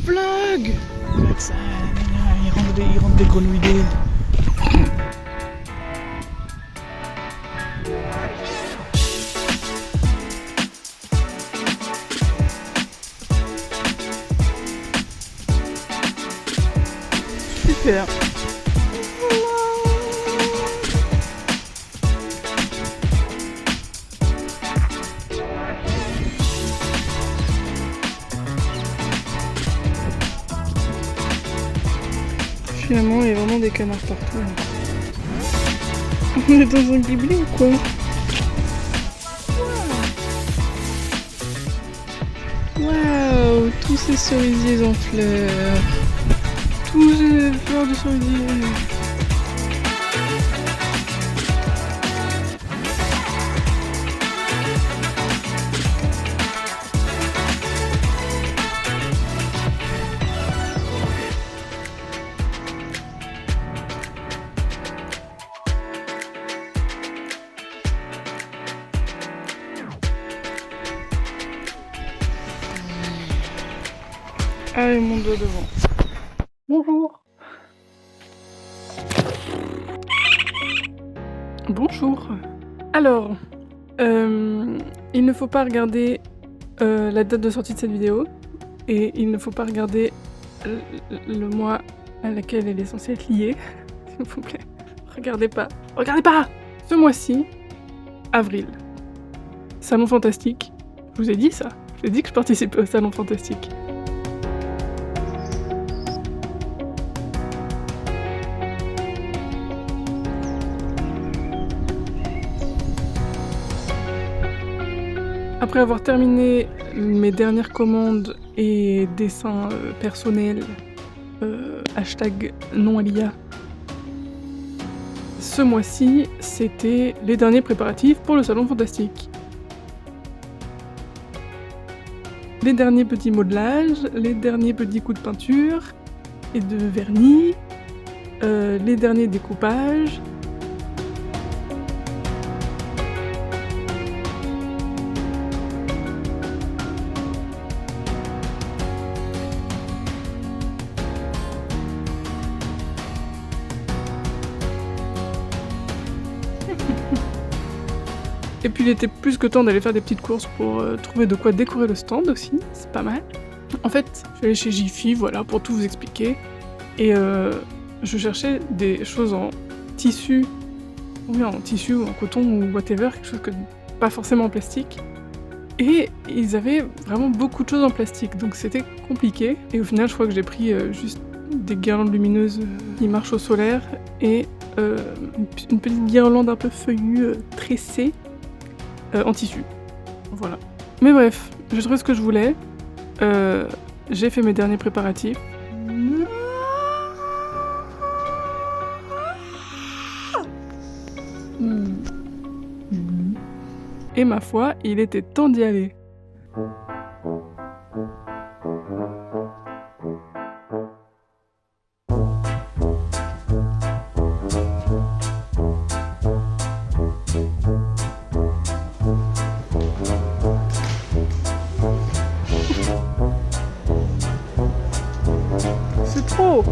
vlog. Avec ça, il rentre des grenouilles des... Super. Finalement, il y a vraiment des canards partout. On est dans un ghibli ou quoi? Waouh, tous ces cerisiers en fleurs. Tous ces fleurs de cerisier. Allez, mon doigt devant. Bonjour. Bonjour. Alors, il ne faut pas regarder la date de sortie de cette vidéo et il ne faut pas regarder le mois à laquelle elle est censée être liée. S'il vous plaît. Regardez pas. Regardez pas! Ce mois-ci, avril. Salon Fantastique. Je vous ai dit ça. Je vous ai dit que je participais au Salon Fantastique. Après avoir terminé mes dernières commandes et dessins personnels, hashtag non à l'IA, ce mois-ci, c'était les derniers préparatifs pour le Salon Fantastique. Les derniers petits modelages, les derniers petits coups de peinture et de vernis, les derniers découpages. Et puis il était plus que temps d'aller faire des petites courses pour trouver de quoi décorer le stand aussi, c'est pas mal. En fait, je suis allée chez Jiffy, voilà, pour tout vous expliquer. Et je cherchais des choses en tissu, oui, en tissu ou en coton ou whatever, quelque chose que pas forcément en plastique. Et ils avaient vraiment beaucoup de choses en plastique, donc c'était compliqué. Et au final, je crois que j'ai pris juste des guirlandes lumineuses qui marchent au solaire et une petite guirlande un peu feuillue, tressée, en tissu. Voilà. Mais bref, j'ai trouvé ce que je voulais. J'ai fait mes derniers préparatifs. Et ma foi, il était temps d'y aller. C'est trop!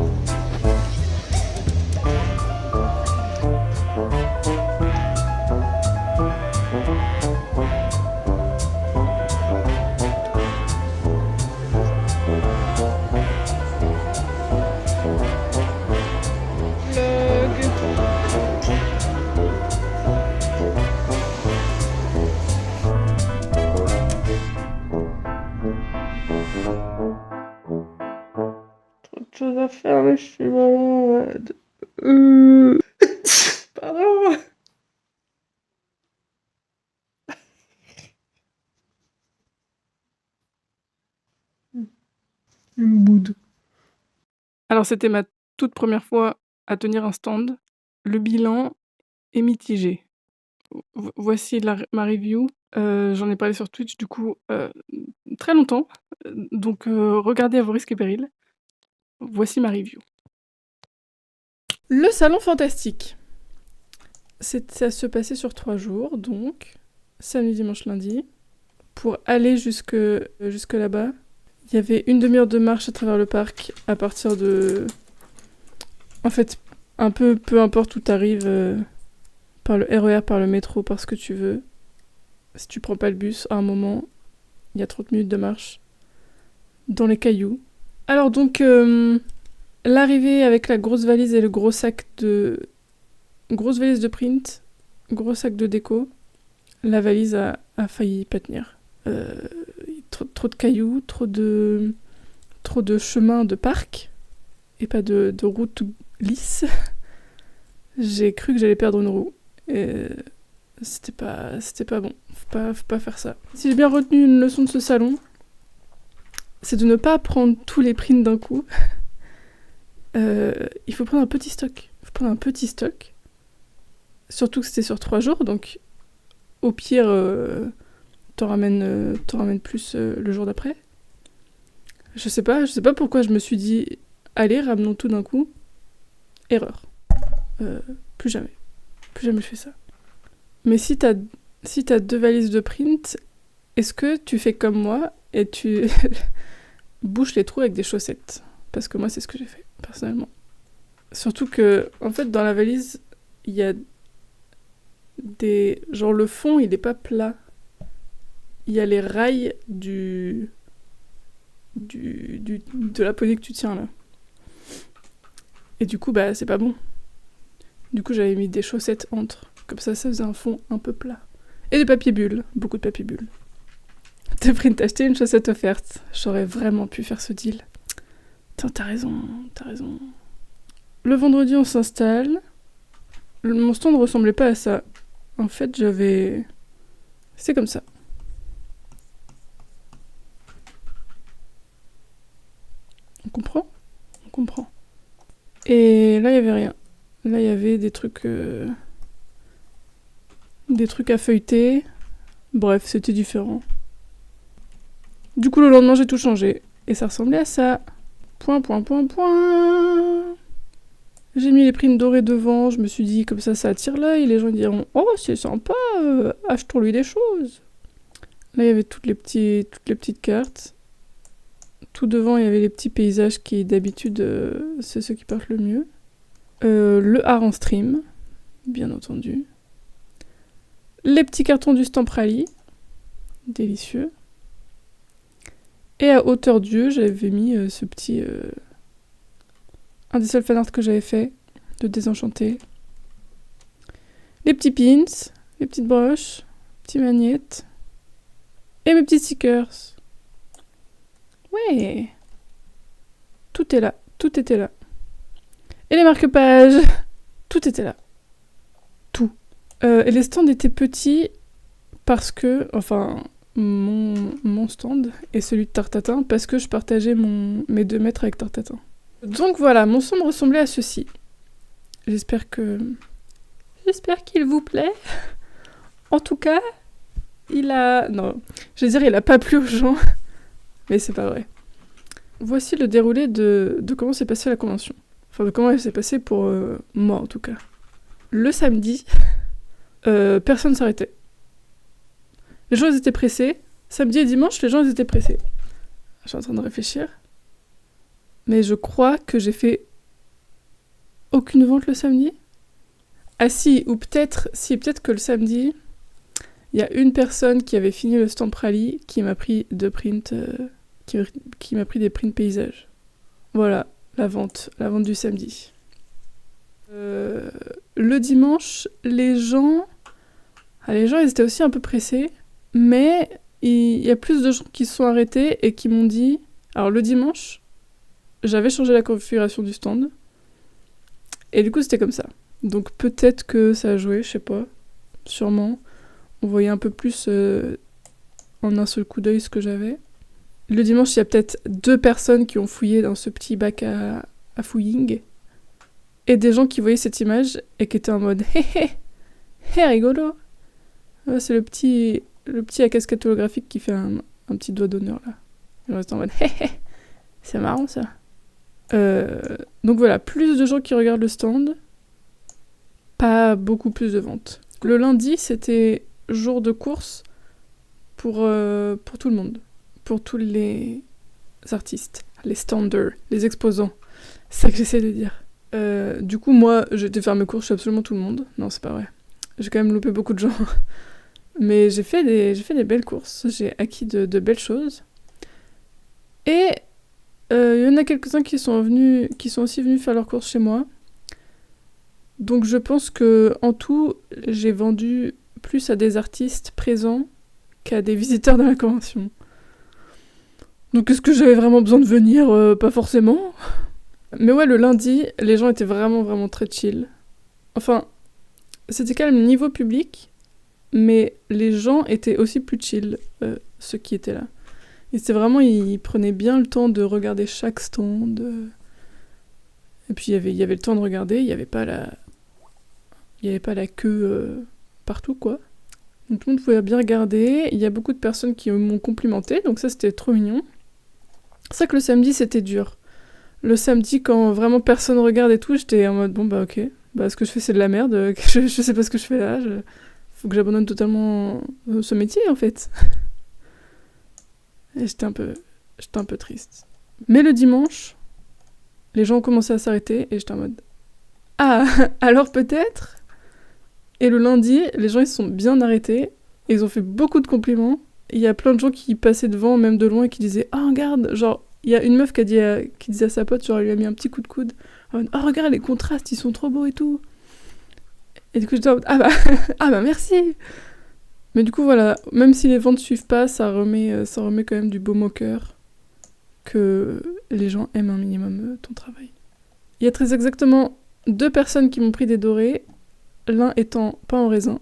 Chose à faire, mais je suis malade. Pardon. Une boude. Alors c'était ma toute première fois à tenir un stand. Le bilan est mitigé. Voici ma review. J'en ai parlé sur Twitch du coup très longtemps. Donc regardez à vos risques et périls. Voici ma review. Le Salon Fantastique. Ça se passait sur 3 jours, donc samedi, dimanche, lundi. Pour aller jusque là-bas, Il y avait une demi-heure de marche à travers le parc à partir de... En fait, un peu importe où t'arrives, par le RER, par le métro, par ce que tu veux. Si tu prends pas le bus, à un moment, il y a 30 minutes de marche dans les cailloux. Alors donc, l'arrivée avec la grosse valise et le gros sac de... Grosse valise de print, gros sac de déco. La valise a failli pas tenir. Trop de cailloux, trop de chemins de parc et pas de route lisse. J'ai cru que j'allais perdre une roue. Et c'était pas bon. Faut pas faire ça. Si j'ai bien retenu une leçon de ce salon, c'est de ne pas prendre tous les prints d'un coup. Il faut prendre un petit stock. Surtout que c'était sur 3 jours, donc au pire, t'en ramènes plus le jour d'après. Je sais pas pourquoi je me suis dit, allez, ramenons tout d'un coup. Erreur. Plus jamais je fais ça. Mais si t'as 2 valises de print, est-ce que tu fais comme moi et tu bouches les trous avec des chaussettes? Parce que moi, c'est ce que j'ai fait, personnellement. Surtout que, en fait, dans la valise, il y a des... Genre, le fond, il est pas plat. Il y a les rails de la poignée que tu tiens, là. Et du coup, bah, c'est pas bon. Du coup, j'avais mis des chaussettes entre. Comme ça faisait un fond un peu plat. Et des papiers bulles. Beaucoup de papiers bulles. T'as pris t'acheter une chaussette offerte. J'aurais vraiment pu faire ce deal. Putain, t'as raison. Le vendredi, on s'installe. Mon stand ne ressemblait pas à ça. En fait, j'avais... C'est comme ça. On comprend. Et là, il y avait rien. Là, il y avait des trucs à feuilleter. Bref, c'était différent. Du coup, le lendemain, j'ai tout changé. Et ça ressemblait à ça. Point. J'ai mis les primes dorées devant. Je me suis dit, comme ça attire l'œil. Les gens diront, oh, c'est sympa, achetons-lui des choses. Là, il y avait toutes les petites cartes. Tout devant, il y avait les petits paysages qui, d'habitude, c'est ceux qui partent le mieux. Le art en stream, bien entendu. Les petits cartons du Stamp Rally, délicieux. Et à hauteur d'yeux, j'avais mis ce petit... un des seuls fanarts que j'avais fait, de Désenchanté. Les petits pins, les petites broches, petits magnettes. Et mes petits stickers. Ouais. Tout était là. Et les marque-pages, tout était là. Tout. Et les stands étaient petits parce que, enfin, mon stand et celui de Tartatin, parce que je partageais mes 2 mètres avec Tartatin. Donc voilà, mon stand ressemblait à ceci. J'espère qu'il vous plaît. En tout cas, non, je veux dire, il a pas plu aux gens, mais c'est pas vrai. Voici le déroulé de comment s'est passée la convention. Enfin, de comment elle s'est passée pour moi, en tout cas. Le samedi, personne s'arrêtait. Les gens, ils étaient pressés. Samedi et dimanche, les gens, ils étaient pressés. Je suis en train de réfléchir. Mais je crois que j'ai fait aucune vente le samedi. Ah si, ou peut-être que le samedi, il y a une personne qui avait fini le Stamp Rally qui m'a pris 2 prints, qui m'a pris des prints paysages. Voilà, la vente du samedi. Le dimanche, les gens, ils étaient aussi un peu pressés, mais il y a plus de gens qui se sont arrêtés et qui m'ont dit... Alors le dimanche, j'avais changé la configuration du stand, et du coup c'était comme ça. Donc peut-être que ça a joué, je sais pas, sûrement. On voyait un peu plus en un seul coup d'œil ce que j'avais. Le dimanche, il y a peut-être 2 personnes qui ont fouillé dans ce petit bac à fouilling. Et des gens qui voyaient cette image et qui étaient en mode hé, rigolo. Ouais, c'est le petit à casquette holographique qui fait un petit doigt d'honneur là. Ils restent en mode hé, c'est marrant ça. Donc voilà, plus de gens qui regardent le stand, pas beaucoup plus de ventes. Le lundi, c'était jour de course pour tout le monde. Pour tous les artistes, les standers, les exposants. C'est ça que j'essaie de dire. Du coup, moi, j'ai été faire mes courses chez absolument tout le monde. Non, c'est pas vrai. J'ai quand même loupé beaucoup de gens. Mais j'ai fait des belles courses. J'ai acquis de belles choses. Et il y en a quelques-uns qui sont aussi venus faire leurs courses chez moi. Donc je pense que en tout, j'ai vendu plus à des artistes présents qu'à des visiteurs dans la convention. Donc est-ce que j'avais vraiment besoin de venir? Pas forcément. Mais ouais, le lundi, les gens étaient vraiment, vraiment très chill. Enfin, c'était calme niveau public, mais les gens étaient aussi plus chill, ceux qui étaient là. Et c'était vraiment, ils prenaient bien le temps de regarder chaque stand. Et puis il y avait le temps de regarder, il n'y avait pas la queue partout, quoi. Donc tout le monde pouvait bien regarder. Il y a beaucoup de personnes qui m'ont complimenté, donc ça c'était trop mignon. C'est vrai que le samedi c'était dur. Le samedi, quand vraiment personne regarde et tout, j'étais en mode bon bah ok, bah ce que je fais c'est de la merde, je sais pas ce que je fais là, faut que j'abandonne totalement ce métier en fait. Et j'étais un peu triste. Mais le dimanche, les gens ont commencé à s'arrêter et j'étais en mode ah, alors peut-être. Et le lundi, les gens ils se sont bien arrêtés et ils ont fait beaucoup de compliments. Il y a plein de gens qui passaient devant, même de loin, et qui disaient oh regarde, genre il y a une meuf qui disait à sa pote, genre elle lui a mis un petit coup de coude. Oh regarde les contrastes, ils sont trop beaux et tout. Et du coup j'étais en mode ah bah merci. Mais du coup voilà, même si les ventes suivent pas, ça remet quand même du baume au cœur que les gens aiment un minimum ton travail. Il y a très exactement 2 personnes qui m'ont pris des dorés, l'un étant pain au raisin.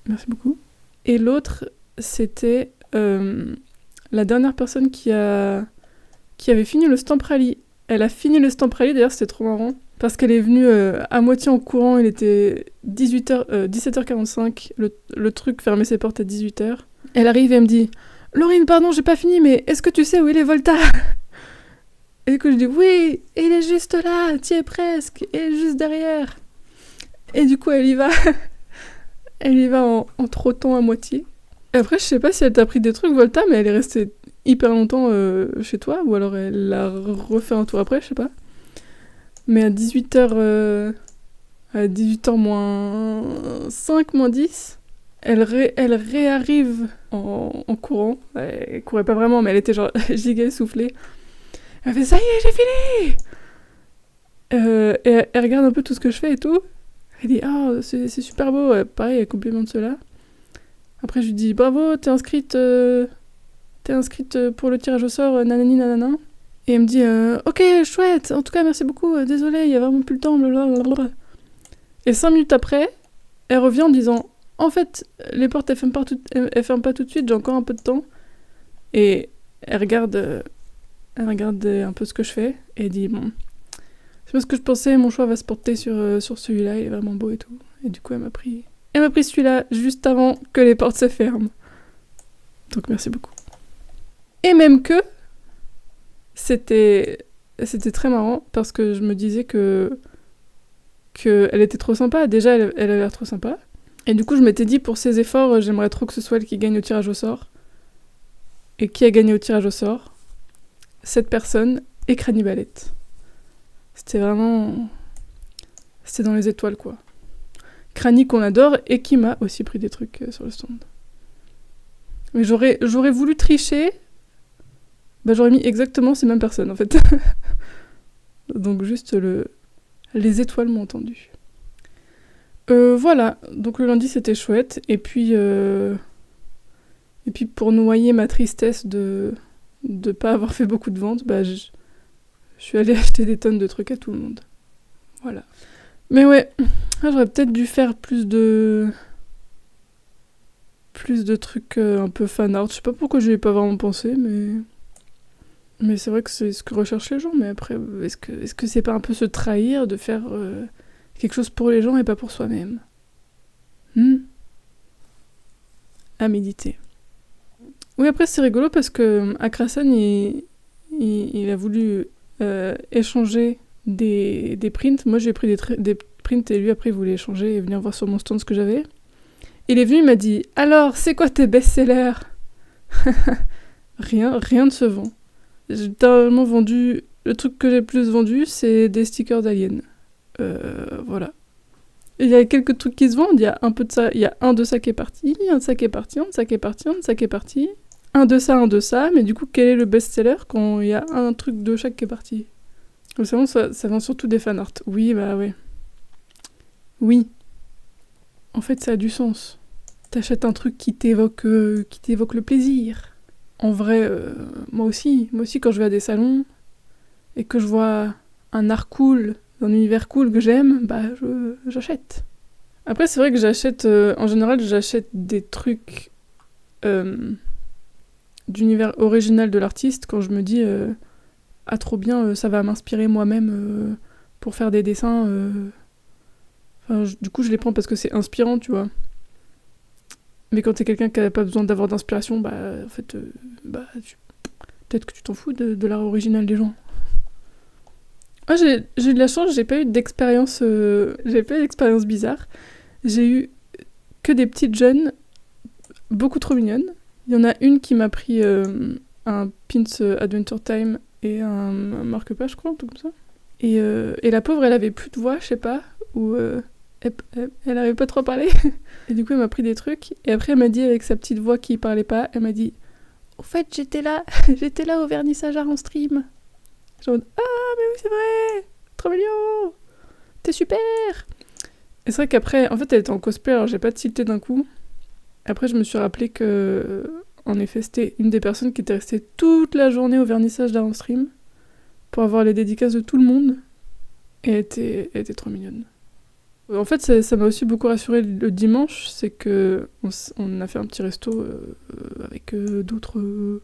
Merci beaucoup. Et l'autre, c'était la dernière personne qui avait fini le Stamp Rally. Elle a fini le Stamp Rally, d'ailleurs c'était trop marrant, parce qu'elle est venue à moitié en courant, il était 17h45, le truc fermait ses portes à 18h. Elle arrive et elle me dit « Laurine, pardon, j'ai pas fini, mais est-ce que tu sais où il est Volta ?» Et du coup je dis « Oui, il est juste là, t'y es presque, il est juste derrière. » Et du coup elle y va, en trottant à moitié. Et après je sais pas si elle t'a pris des trucs Volta, mais elle est restée hyper longtemps chez toi, ou alors elle a refait un tour après, je sais pas. Mais à 18h moins 5, moins 10, elle réarrive en courant. Elle courait pas vraiment, mais elle était genre giga essoufflée. Elle fait ça y est, j'ai fini. Et elle regarde un peu tout ce que je fais et tout. Elle dit ah c'est super beau. Pareil, elle complimente cela. Après je lui dis bravo, t'es inscrite pour le tirage au sort, nanani nanana. Et elle me dit ok, chouette, en tout cas merci beaucoup, désolée, il y a vraiment plus le temps, blablabla. Et 5 minutes après, elle revient en disant en fait, les portes elles ferment pas tout de suite, j'ai encore un peu de temps. Et elle regarde un peu ce que je fais et elle dit bon, c'est pas ce que je pensais, mon choix va se porter sur celui-là, il est vraiment beau et tout. Et du coup elle m'a pris celui-là juste avant que les portes se ferment. Donc merci beaucoup. Et même que c'était très marrant parce que je me disais que elle était trop sympa. Déjà, elle avait l'air trop sympa. Et du coup, je m'étais dit, pour ses efforts, j'aimerais trop que ce soit elle qui gagne au tirage au sort. Et qui a gagné au tirage au sort? Cette personne et Crani Balette. C'était vraiment... C'était dans les étoiles, quoi. Crani qu'on adore et qui m'a aussi pris des trucs sur le stand. Mais j'aurais voulu tricher... Bah j'aurais mis exactement ces mêmes personnes en fait. Donc juste les étoiles m'ont entendu. Voilà, donc le lundi c'était chouette. Et puis pour noyer ma tristesse de pas avoir fait beaucoup de ventes, bah je suis allée acheter des tonnes de trucs à tout le monde. Voilà. Mais ouais, j'aurais peut-être dû faire plus de trucs un peu fan art. Je sais pas pourquoi je n'y ai pas vraiment pensé, mais c'est vrai que c'est ce que recherchent les gens. Mais après, est-ce que c'est pas un peu se trahir de faire quelque chose pour les gens et pas pour soi-même? À méditer. Oui, après c'est rigolo parce que à Krasan, il a voulu échanger des prints. Moi j'ai pris des prints et lui après il voulait échanger et venir voir sur mon stand ce que j'avais. Il est venu, il m'a dit « Alors, c'est quoi tes best-sellers ?» Rien ne se vend. J'ai littéralement vendu... Le truc que j'ai le plus vendu, c'est des stickers d'aliens. Voilà. Il y a quelques trucs qui se vendent, il y a un peu de ça, il y a un de ça qui est parti, un de ça qui est parti, un de ça qui est parti, un de ça qui est parti, un de ça, mais du coup, quel est le best-seller quand il y a un truc de chaque qui est parti? Vous savez, ça vend surtout des fanarts. Oui, bah ouais. Oui. En fait, ça a du sens. T'achètes un truc qui t'évoque le plaisir. En vrai, moi aussi, quand je vais à des salons et que je vois un art cool, un univers cool que j'aime, bah j'achète. Après, c'est vrai que j'achète, en général, j'achète des trucs d'univers original de l'artiste quand je me dis ah trop bien, ça va m'inspirer moi-même pour faire des dessins. Enfin, du coup, je les prends parce que c'est inspirant, tu vois. Mais quand t'es quelqu'un qui a pas besoin d'avoir d'inspiration, bah en fait, peut-être que tu t'en fous de l'art original des gens. Moi, j'ai eu de la chance, j'ai pas eu d'expérience bizarre. J'ai eu que des petites jeunes beaucoup trop mignonnes. Il y en a une qui m'a pris un pins Adventure Time et un marque-page, je crois, un truc comme ça. Et la pauvre, elle avait plus de voix, je sais pas, ou elle avait pas trop parlé. Et du coup, elle m'a pris des trucs. Et après, elle m'a dit, avec sa petite voix qui parlait pas, elle m'a dit « Au fait, j'étais là au vernissage art en stream. » Genre « Ah, mais oui, c'est vrai, trop mignon, t'es super !» Et c'est vrai qu'après, en fait, elle était en cosplay, alors j'ai pas tilté d'un coup. Après, je me suis rappelé que, en effet, c'était une des personnes qui était restée toute la journée au vernissage d'art en stream pour avoir les dédicaces de tout le monde. Et elle était trop mignonne. En fait, ça m'a aussi beaucoup rassuré le dimanche, c'est que on a fait un petit resto avec d'autres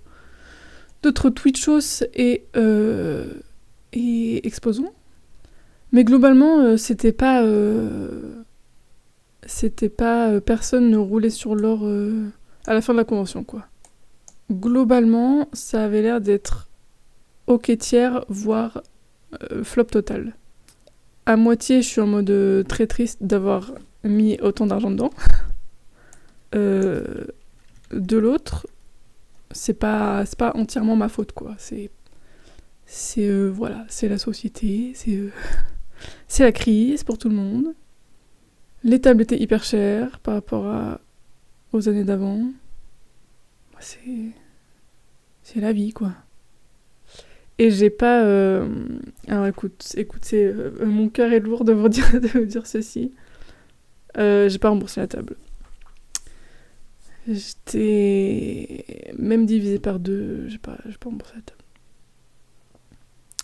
Twitchos et exposants. Mais globalement, c'était pas personne ne roulait sur l'or à la fin de la convention, quoi. Globalement, ça avait l'air d'être ok tiers, voire flop total. À moitié, je suis en mode très triste d'avoir mis autant d'argent dedans. De l'autre, c'est pas entièrement ma faute, quoi. Voilà, c'est la société, c'est la crise pour tout le monde. Les tables étaient hyper chères par rapport aux années d'avant. C'est la vie, quoi. Et j'ai pas... Alors écoutez, mon cœur est lourd de vous dire ceci. J'ai pas remboursé la table. J'étais même divisé par 2, j'ai pas remboursé la table.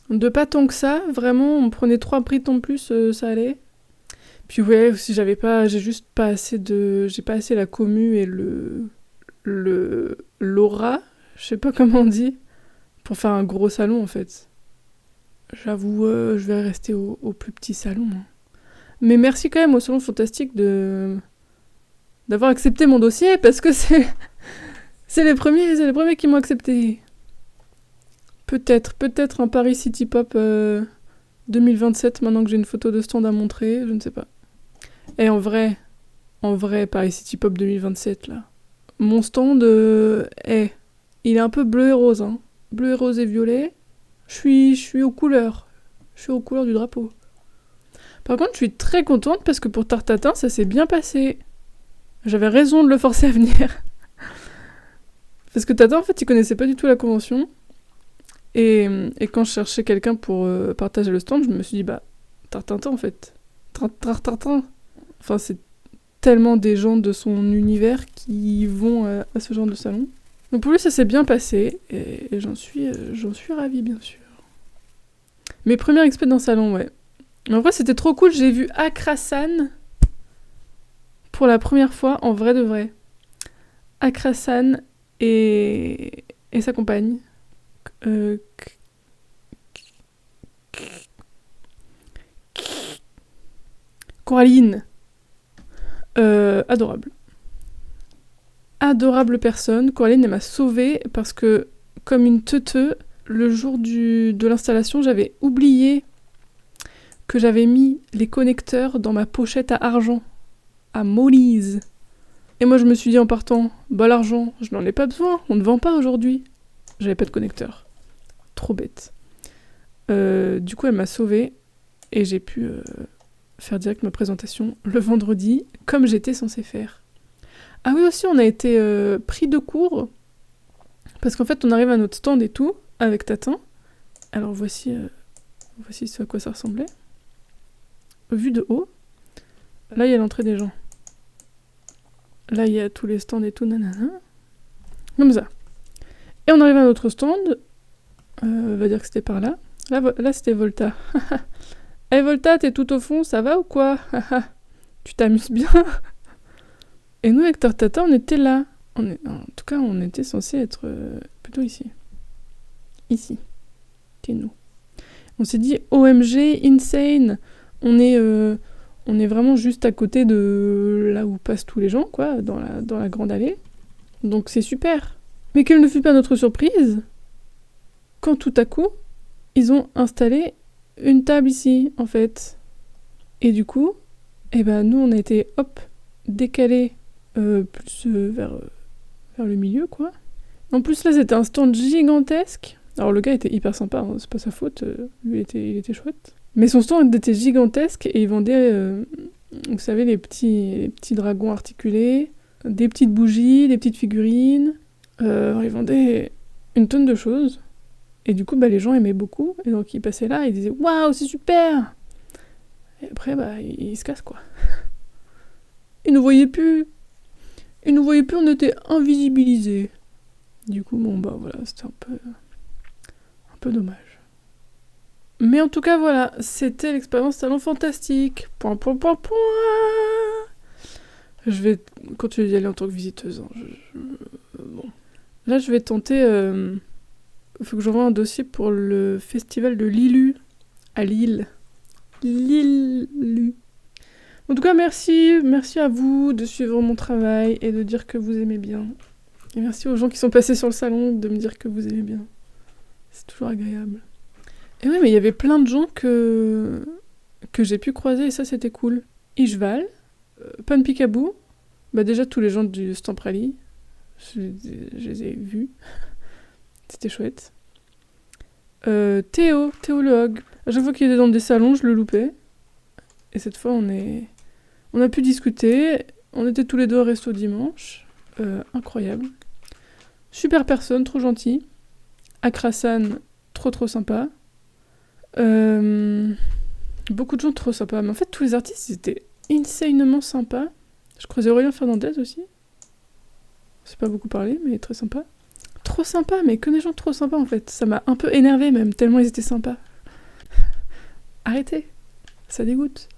De pas tant que ça, vraiment, on prenait 3 prix en plus, ça allait. Puis ouais, aussi j'ai pas assez la commu et l'aura, je sais pas comment on dit, pour faire un gros salon en fait. J'avoue, je vais rester au plus petit salon. Hein. Mais merci quand même au Salon Fantastique d'avoir accepté mon dossier, parce que c'est les premiers qui m'ont accepté. Peut-être un Paris City Pop 2027, maintenant que j'ai une photo de stand à montrer, je ne sais pas. Et en vrai, Paris City Pop 2027, là. Mon stand, il est un peu bleu et rose, hein. Bleu et rose et violet. Je suis aux couleurs. Je suis aux couleurs du drapeau. Par contre, je suis très contente parce que pour Tartatin, ça s'est bien passé. J'avais raison de le forcer à venir. Parce que Tata, en fait, il connaissait pas du tout la convention. Et quand je cherchais quelqu'un pour partager le stand, je me suis dit, bah, Tartintin, en fait. Tartintin. Enfin, c'est tellement des gens de son univers qui vont à ce genre de salon. Donc pour lui, ça s'est bien passé, et j'en suis ravie, bien sûr. Mes premières expériences dans le salon, ouais. En vrai, c'était trop cool, j'ai vu Akrasan pour la première fois, en vrai de vrai. Akrasan et sa compagne. Coraline. Adorable. Adorable personne. Coraline, elle m'a sauvée parce que, comme une teuteux, le jour de l'installation, j'avais oublié que j'avais mis les connecteurs dans ma pochette à argent, à Molise. Et moi, je me suis dit en partant, bah l'argent, je n'en ai pas besoin, on ne vend pas aujourd'hui. J'avais pas de connecteur. trop bête. Du coup, elle m'a sauvée et j'ai pu faire direct ma présentation le vendredi, comme j'étais censée faire. Ah oui, aussi, on a été pris de court, parce qu'en fait, on arrive à notre stand et tout, avec Tatin. Alors voici ce à quoi ça ressemblait. Vue de haut. Là, il y a l'entrée des gens. Là, il y a tous les stands et tout, nanana. Comme ça. Et on arrive à notre stand. On va dire que c'était par là. Là c'était Volta. Hey Volta, t'es tout au fond, ça va ou quoi? Tu t'amuses bien? Et nous, avec Tartata, on était là. En tout cas, on était censé être plutôt ici. Ici. C'est nous. On s'est dit, OMG, insane. On est vraiment juste à côté de là où passent tous les gens, quoi, dans la grande allée. Donc c'est super. Mais quelle ne fut pas notre surprise quand tout à coup, ils ont installé une table ici, en fait. Et du coup, nous, on a été, décalés plus vers le milieu, quoi. En plus, là, c'était un stand gigantesque. Alors, le gars était hyper sympa, hein, c'est pas sa faute. Lui, il était chouette. Mais son stand était gigantesque et il vendait, vous savez, les petits dragons articulés, des petites bougies, des petites figurines. Il vendait une tonne de choses. Et du coup, les gens aimaient beaucoup. Et donc, ils passaient là, ils disaient « Waouh, c'est super !» Et après, ils se cassent, quoi. Ils nous voyaient plus. On était invisibilisés. Du coup, voilà, c'était un peu dommage. Mais en tout cas, voilà, c'était l'expérience Salon Fantastique. Point. Je vais continuer d'y aller en tant que visiteuse. Hein. Bon. Là, je vais tenter... faut que j'envoie un dossier pour le festival de Lilu à Lille. Lilu. En tout cas, merci à vous de suivre mon travail et de dire que vous aimez bien. Et merci aux gens qui sont passés sur le salon de me dire que vous aimez bien. C'est toujours agréable. Et oui, mais il y avait plein de gens que j'ai pu croiser et ça, c'était cool. Ishval, Pan Picaboo, déjà tous les gens du Stamp Rally, je les ai vus. C'était chouette. Théo le Hog. À chaque fois qu'il était dans des salons, je le loupais. Et cette fois, on a pu discuter. On était tous les deux au resto dimanche. Incroyable. Super personne, trop gentil. Akrasan, trop sympa. Beaucoup de gens trop sympas. Mais en fait, tous les artistes, ils étaient insanement sympas. Je croisais Aurélien Fernandez aussi. C'est pas beaucoup parlé, mais très sympa. Trop sympa, mais que des gens trop sympas en fait. Ça m'a un peu énervé même, tellement ils étaient sympas. Arrêtez, ça dégoûte.